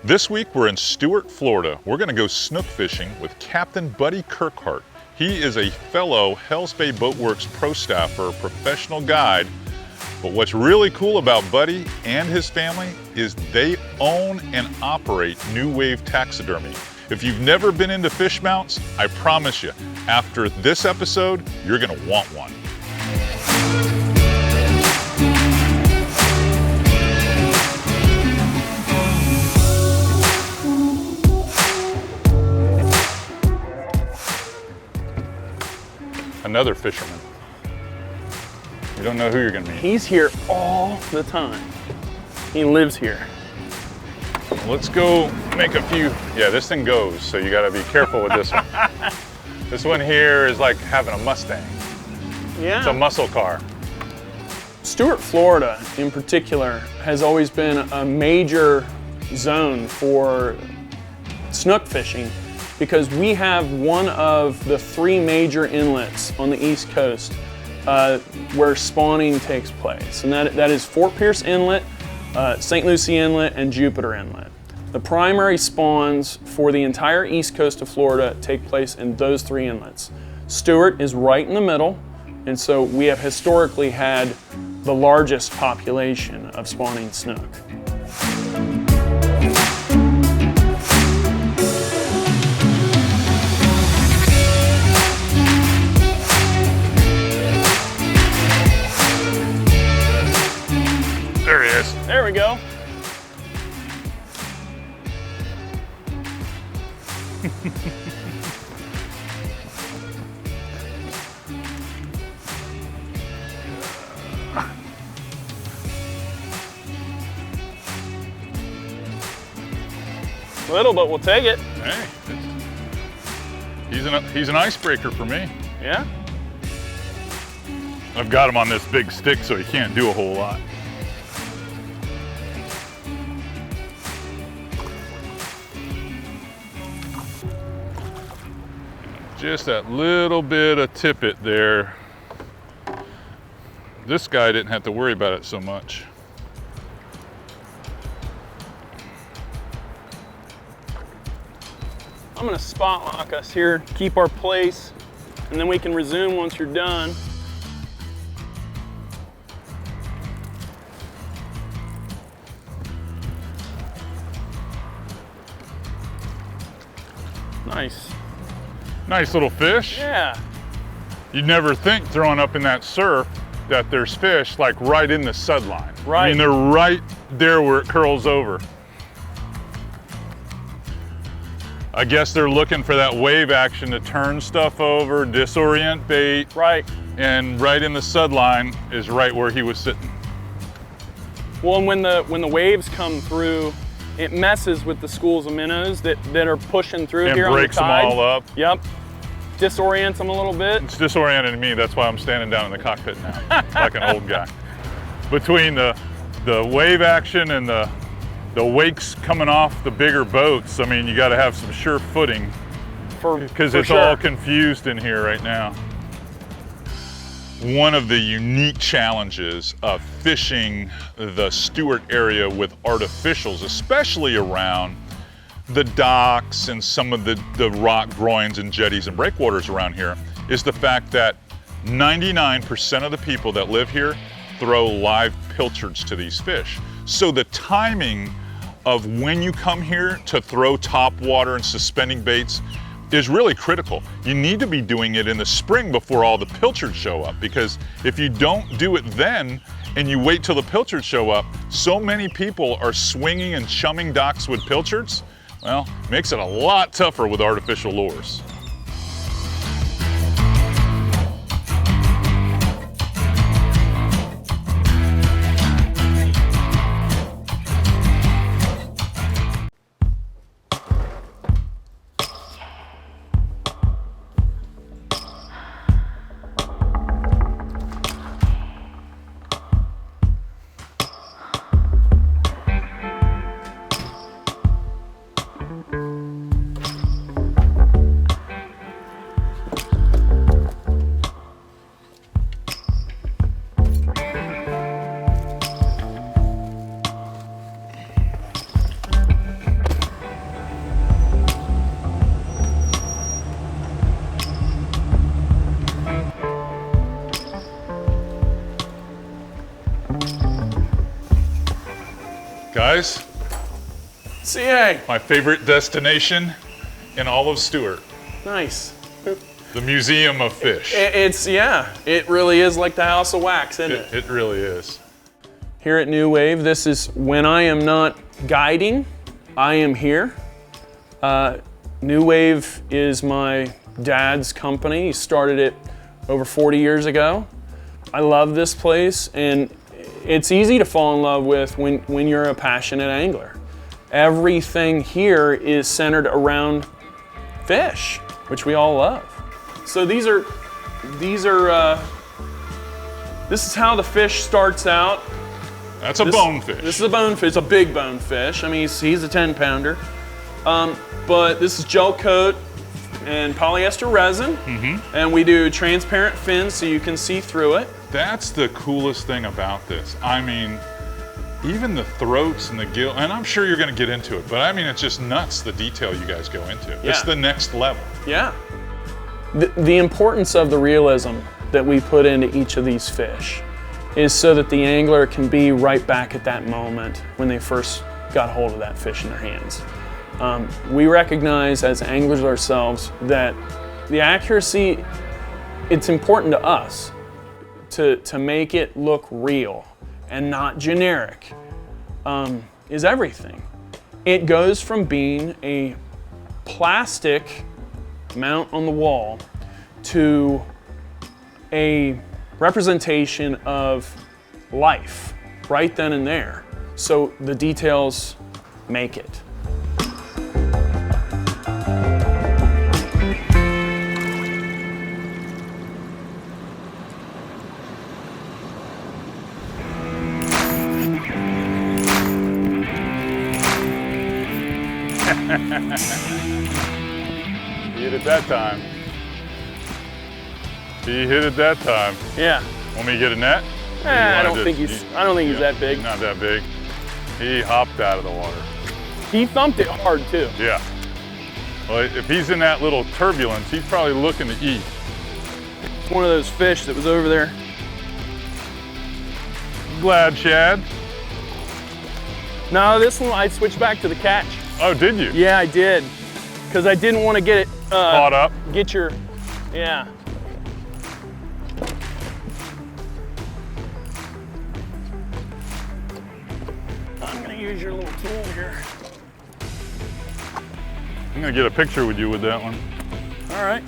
This week we're in Stuart, Florida. We're gonna go snook fishing with Captain Buddy Kirkheart. He is a fellow Hells Bay Boatworks pro staffer, professional guide. But what's really cool about Buddy and his family is they own and operate New Wave Taxidermy. If you've never been into fish mounts, I promise you, after this episode, you're gonna want one. Another fisherman. You don't know who you're gonna meet. He's here all the time. He lives here. Let's go make a few. Yeah, this thing goes, so you gotta be careful with this one. This one here is like having a Mustang. Yeah. It's a muscle car. Stuart, Florida in particular has always been a major zone for snook fishing because we have one of the 3 major inlets on the East Coast where spawning takes place. And that is Fort Pierce Inlet, St. Lucie Inlet, and Jupiter Inlet. The primary spawns for the entire east coast of Florida take place in those 3 inlets. Stuart is right in the middle, and so we have historically had the largest population of spawning snook. There he is. There we go. Little, but we'll take it. Hey, he's an icebreaker for me. Yeah? I've got him on this big stick, so he can't do a whole lot. Just that little bit of tippet there. This guy didn't have to worry about it so much. I'm gonna spot lock us here, keep our place, and then we can resume once you're done. Nice. Nice little fish. Yeah. You'd never think throwing up in that surf that there's fish like right in the sud line. Right. I mean, they're right there where it curls over. I guess they're looking for that wave action to turn stuff over, disorient bait. Right. And right in the sud line is right where he was sitting. Well, and when the waves come through, it messes with the schools of minnows that are pushing through And here on the breaks them tide. all up. Yep. Disorients them a little bit. It's disorienting me, that's why I'm standing down in the cockpit now, like an old guy. Between the wave action and the wakes coming off the bigger boats, I mean, you gotta have some sure footing because it's sure. all confused in here right now. One of the unique challenges of fishing the Stuart area with artificials, especially around the docks and some of the rock groins and jetties and breakwaters around here, is the fact that 99% of the people that live here throw live pilchards to these fish. So the timing of when you come here to throw top water and suspending baits is really critical. You need to be doing it in the spring before all the pilchards show up, because if you don't do it then and you wait till the pilchards show up, so many people are swinging and chumming docks with pilchards, well, it makes it a lot tougher with artificial lures. guys, CA. my favorite destination in all of Stuart. Nice. The Museum of Fish. It really is like the House of Wax, isn't it? It really is. Here at New Wave, this is when I am not guiding, I am here. New Wave is my dad's company. He started it over 40 years ago. I love this place, and it's easy to fall in love with when you're a passionate angler. Everything here is centered around fish, which we all love. So this is how the fish starts out. That's a bonefish. This is a bonefish, a big bonefish. I mean, he's a 10-pounder. But this is gel coat and polyester resin, and we do transparent fins so you can see through it. That's the coolest thing about this. I mean, even the throats and the gill, and I'm sure you're going to get into it, but I mean, it's just nuts the detail you guys go into. Yeah. It's the next level. Yeah. The importance of the realism that we put into each of these fish is so that the angler can be right back at that moment when they first got hold of that fish in their hands. We recognize as anglers ourselves that the accuracy, it's important to us to make it look real and not generic, is everything. It goes from being a plastic mount on the wall to a representation of life right then and there. So the details make it. He hit it that time. He hit it that time. Yeah. Want me to get a net? I don't think he's that big. Not that big. He hopped out of the water. He thumped it hard too. Yeah. Well, if he's in that little turbulence, he's probably looking to eat. It's one of those fish that was over there. Glad, Chad. No, this one I switched back to the catch. Oh, did you? Yeah, I did. Because I didn't want to get it caught up. Get your, yeah. I'm gonna use your little tool here. I'm gonna get a picture with you with that one. All right.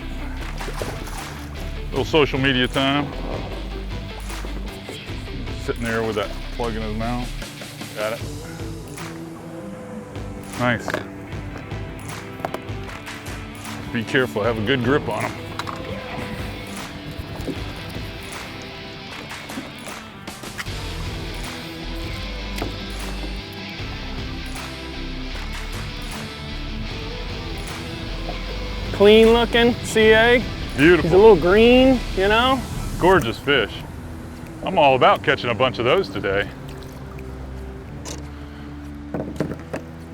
Little social media time. Sitting there with that plug in his mouth. Got it. Nice. Be careful, have a good grip on them. Clean looking, CA. Beautiful. He's a little green, you know? Gorgeous fish. I'm all about catching a bunch of those today.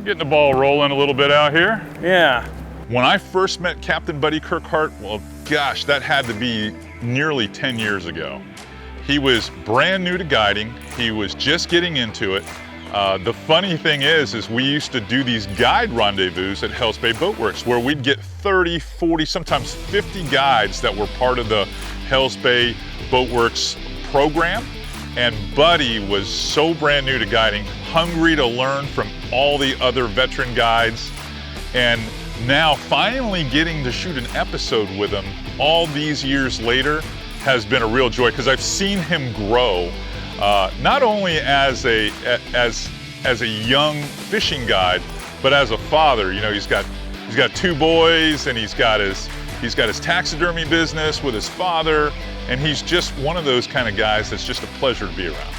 Getting the ball rolling a little bit out here. Yeah. When I first met Captain Buddy Kirkheart, well, gosh, that had to be nearly 10 years ago. He was brand new to guiding. He was just getting into it. The funny thing is we used to do these guide rendezvous at Hells Bay Boat Works where we'd get 30, 40, sometimes 50 guides that were part of the Hells Bay Boat Works program. And Buddy was so brand new to guiding, hungry to learn from all the other veteran guides. And now finally getting to shoot an episode with him all these years later has been a real joy because I've seen him grow, not only as a young fishing guide, but as a father. You know, he's got 2 boys, and he's got his taxidermy business with his father, and he's just one of those kind of guys that's just a pleasure to be around.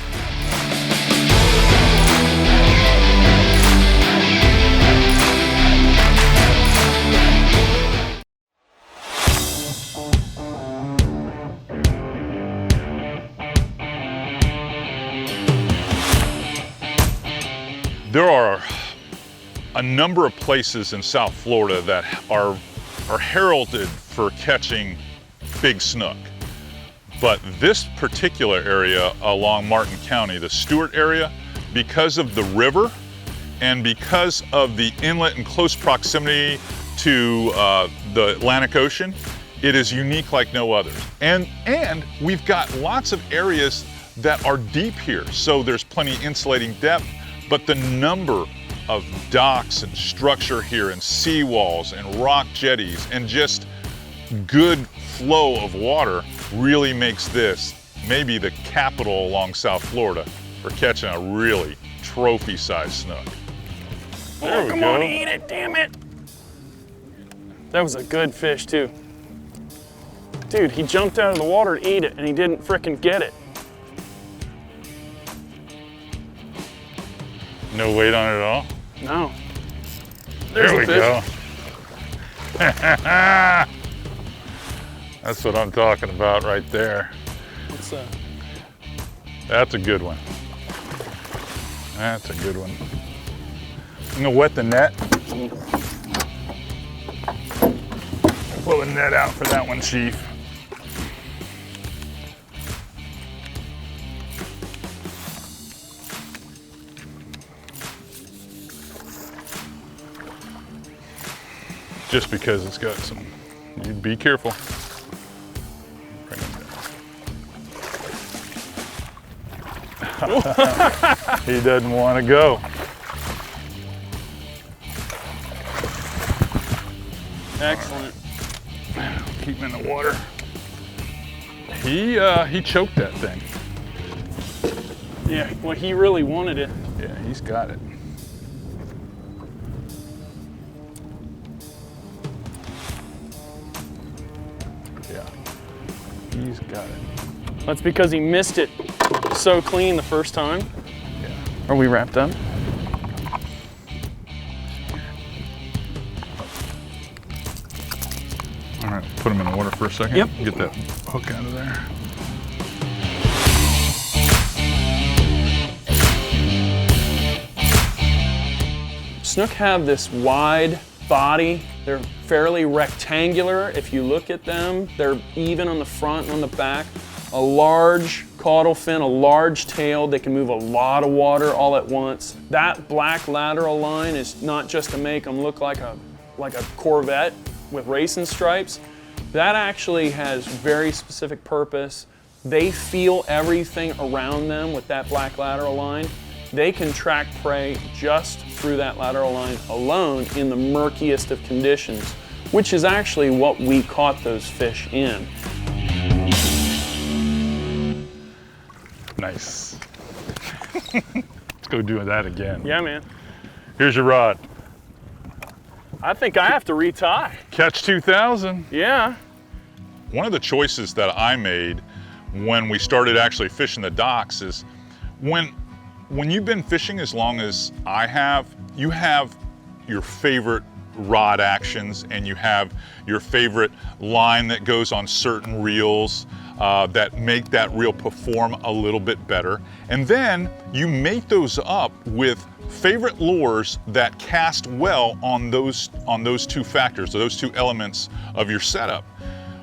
There are a number of places in South Florida that are heralded for catching big snook. But this particular area along Martin County, the Stuart area, because of the river and because of the inlet and close proximity to the Atlantic Ocean, it is unique like no others. And we've got lots of areas that are deep here, so there's plenty insulating depth, but the number of docks and structure here and seawalls and rock jetties and just good flow of water really makes this maybe the capital along South Florida for catching a really trophy-sized snook. There we come go. on, eat it, damn it. That was a good fish too. Dude, he jumped out of the water to eat it and he didn't frickin' get it. No weight on it at all? No. There we a fish. go. That's what I'm talking about right there. What's That's a good one. That's a good one. I'm gonna wet the net. Pull the net out for that one, Chief. Just because it's got some, you be careful. Bring it down. He doesn't want to go. Excellent. Keep him in the water. He choked that thing. Yeah, well, he really wanted it. Yeah, he's got it. Yeah, he's got it. That's because he missed it so clean the first time. Yeah. Are we wrapped up? All right, put him in the water for a second. Yep. Get that hook out of there. Snook have this wide body. They're fairly rectangular. If you look at them, they're even on the front and on the back. A large caudal fin, a large tail. They can move a lot of water all at once. That black lateral line is not just to make them look like a Corvette with racing stripes. That actually has very specific purpose. They feel everything around them with that black lateral line. They can track prey just through that lateral line alone in the murkiest of conditions, which is actually what we caught those fish in. Nice. Let's go do that again. Yeah, man. Here's your rod. I think I have to retie. Catch 2000. Yeah. One of the choices that I made when we started actually fishing the docks is when you've been fishing as long as I have, you have your favorite rod actions and you have your favorite line that goes on certain reels that make that reel perform a little bit better. And then you make those up with favorite lures that cast well on those two factors, those two elements of your setup.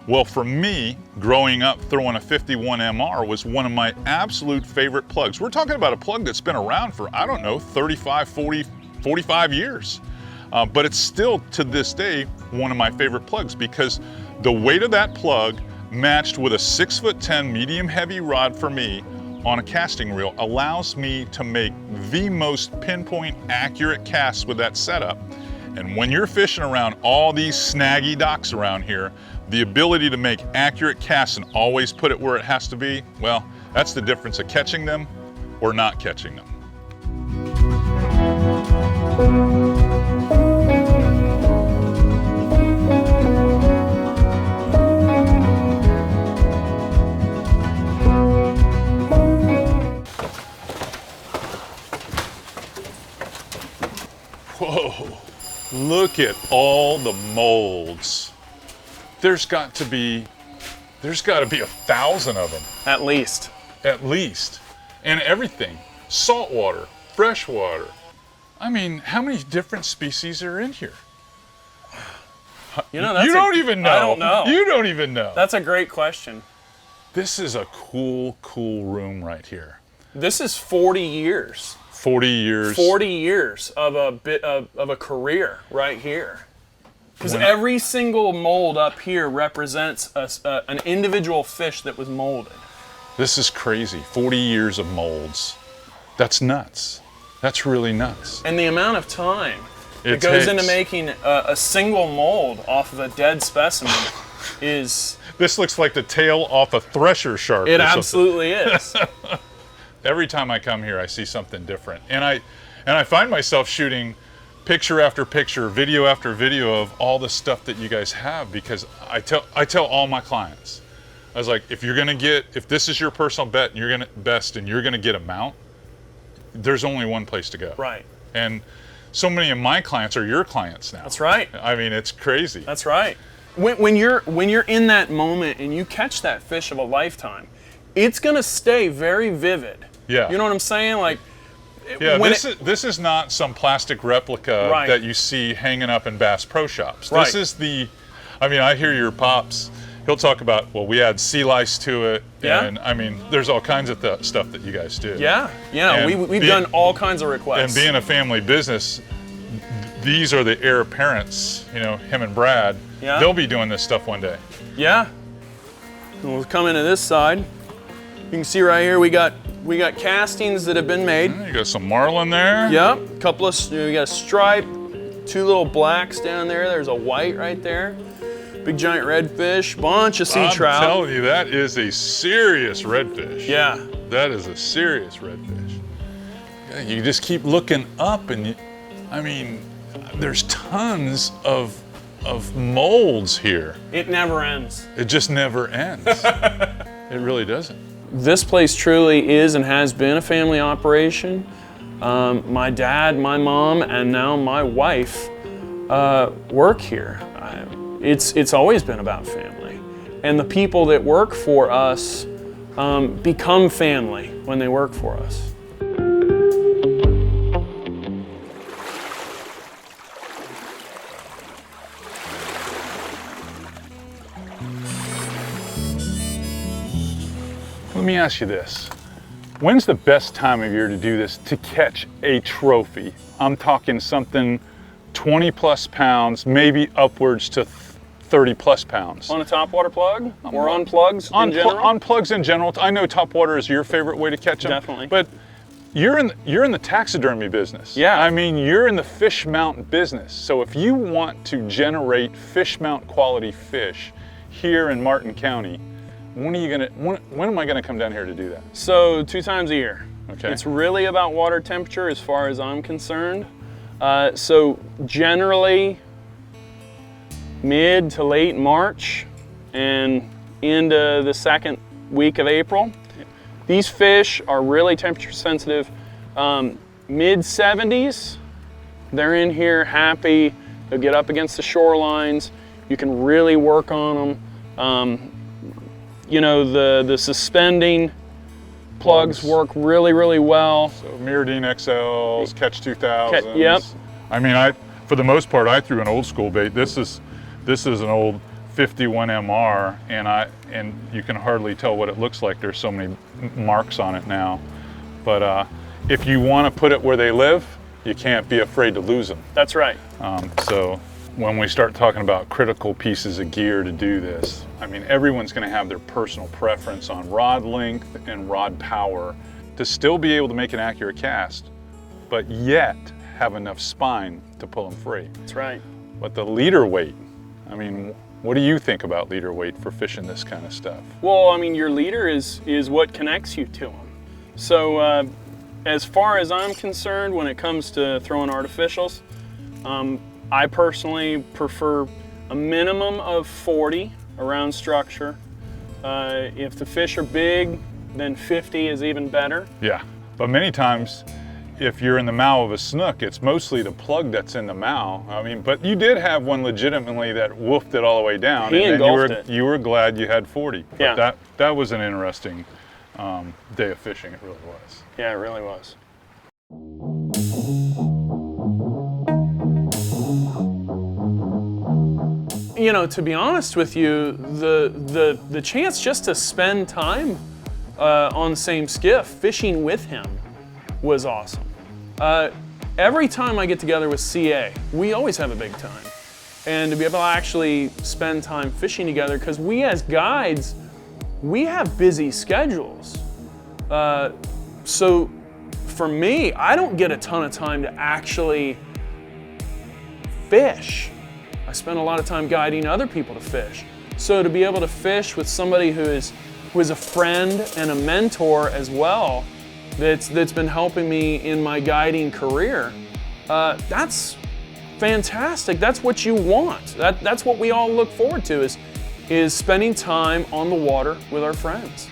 Well, for me, growing up throwing a 51 MR was one of my absolute favorite plugs. We're talking about a plug that's been around for, I don't know, 35, 40, 45 years. But it's still, to this day, one of my favorite plugs because the weight of that plug matched with a 6'10" medium heavy rod for me on a casting reel allows me to make the most pinpoint accurate casts with that setup. And when you're fishing around all these snaggy docks around here, the ability to make accurate casts and always put it where it has to be, well, that's the difference of catching them or not catching them. Whoa, look at all the molds. There's got to be 1,000 of them. At least. At least. And everything. Saltwater, freshwater. I mean, how many different species are in here? You know, that's you don't even know. I don't know. You don't even know. That's a great question. This is a cool, cool room right here. This is 40 years. 40 years. 40 years of a career right here. Because every single mold up here represents an individual fish that was molded. This is crazy. 40 years of molds. That's nuts. That's really nuts. And the amount of time that goes into making a single mold off of a dead specimen is... This looks like the tail off a thresher shark. It absolutely is. Every time I come here, I see something different. And I find myself shooting picture after picture, video after video of all the stuff that you guys have, because I tell all my clients, I was like, if this is your personal bet and you're gonna get a mount, there's only one place to go. Right. And so many of my clients are your clients now. That's right. I mean, it's crazy. That's right. When you're in that moment and you catch that fish of a lifetime, it's gonna stay very vivid. Yeah. You know what I'm saying? Like, yeah, this is not some plastic replica that you see hanging up in Bass Pro Shops. Right. This is I mean, I hear your pops, he'll talk about, well, we add sea lice to it. Yeah. And I mean, there's all kinds of stuff that you guys do. Yeah, yeah, we've done all kinds of requests. And being a family business, these are the heir apparents, you know, him and Brad. Yeah. They'll be doing this stuff one day. Yeah. And we'll come into this side. You can see right here we got castings that have been made. You got some marlin there. Yep. We got a stripe, 2 little blacks down there. There's a white right there. Big giant redfish, bunch of sea trout. I'm telling you, that is a serious redfish. Yeah. That is a serious redfish. You just keep looking up and I mean, there's tons of molds here. It never ends. It just never ends. It really doesn't. This place truly is and has been a family operation. My dad, my mom, and now my wife work here. It's always been about family. And the people that work for us become family when they work for us. Let me ask you this. When's the best time of year to do this to catch a trophy? I'm talking something 20 plus pounds, maybe upwards to 30 plus pounds. On a topwater plug? Or on plugs in general? On plugs in general. I know topwater is your favorite way to catch them. Definitely. But you're in the taxidermy business. Yeah. I mean, you're in the fish mount business. So if you want to generate fish mount quality fish here in Martin County, when am I gonna come down here to do that? So 2 times a year. Okay. It's really about water temperature as far as I'm concerned. So generally mid to late March and into the 2nd week of April. These fish are really temperature sensitive. Mid 70s, they're in here happy. They'll get up against the shorelines. You can really work on them. You know, the suspending plugs work really, really well. So Mirrodine XLs, Catch 2000s. Yep. I mean, for the most part, I threw an old school bait. This is an old 51 MR, and you can hardly tell what it looks like. There's so many marks on it now. But if you want to put it where they live, you can't be afraid to lose them. That's right. So when we start talking about critical pieces of gear to do this, I mean, everyone's going to have their personal preference on rod length and rod power to still be able to make an accurate cast, but yet have enough spine to pull them free. That's right. But the leader weight, I mean, what do you think about leader weight for fishing this kind of stuff? Well, I mean, your leader is what connects you to them. So as far as I'm concerned, when it comes to throwing artificials, I personally prefer a minimum of 40 around structure. If the fish are big, then 50 is even better. Yeah, but many times, if you're in the mouth of a snook, it's mostly the plug that's in the mouth. I mean, but you did have one legitimately that woofed it all the way down. He engulfed and it. You were glad you had 40. But yeah. That was an interesting day of fishing, it really was. Yeah, it really was. You know, to be honest with you, the chance just to spend time on the same skiff fishing with him was awesome. Every time I get together with CA, we always have a big time. And to be able to actually spend time fishing together, because we as guides, we have busy schedules. So for me, I don't get a ton of time to actually fish. I spend a lot of time guiding other people to fish. So to be able to fish with somebody who is a friend and a mentor as well, that's been helping me in my guiding career, that's fantastic. That's what you want. That's what we all look forward to, is spending time on the water with our friends.